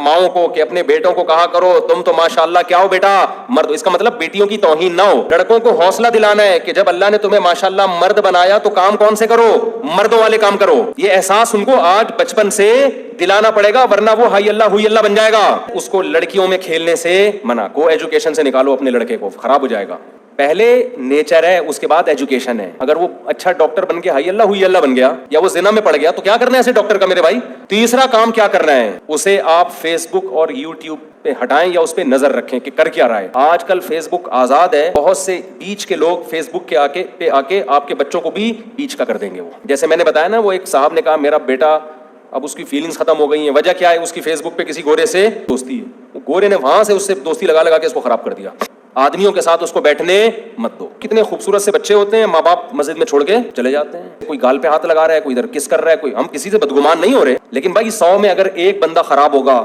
माओं को कि अपने बेटों को कहा करो तुम तो माशाअल्लाह क्या हो बेटा मर्द, इसका मतलब बेटियों की तौहीन ना हो। लड़कों को हौसला दिलाना है कि जब अल्लाह ने तुम्हें माशाअल्लाह मर्द बनाया तो काम कौन से करो, मर्दों वाले काम करो। ये एहसास उनको आज बचपन से दिलाना पड़ेगा, वरना वो हाई अल्लाह हुई अल्लाह बन जाएगा। उसको लड़कियों में खेलने से मना, को एजुकेशन से निकालो अपने लड़के को, खराब हो जाएगा। पहले नेचर है, उसके बाद एजुकेशन है। अगर वो अच्छा डॉक्टर बन के हाई अल्लाह हुई अल्लाह बन गया या वो जिना में पड़ गया तो क्या करना है ऐसे डॉक्टर का मेरे भाई? तीसरा काम क्या करना है, उसे आप फेसबुक और यूट्यूब पे हटाएं या उस पे नजर रखें कि कर क्या रहा है। आजकल फेसबुक आजाद है, बहुत से बीच के लोग फेसबुक के आके आपके बच्चों को भी बीच का कर देंगे। वो जैसे मैंने बताया ना, वो एक साहब ने कहा मेरा बेटा, अब उसकी फीलिंग्स खत्म हो गई हैं। वजह क्या है, उसकी फेसबुक पे किसी गोरे से दोस्ती है। गोरे ने वहां से उससे दोस्ती लगा लगा के उसको खराब कर दिया। आदमियों के साथ उसको बैठने मत दो। कितने खूबसूरत से बच्चे होते हैं, माँ बाप मस्जिद में छोड़ के चले जाते हैं। कोई गाल पे हाथ लगा रहा है, कोई इधर किस कर रहा है, कोई, हम किसी से बदगुमान नहीं हो रहे, लेकिन भाई 100 में अगर एक बंदा खराब होगा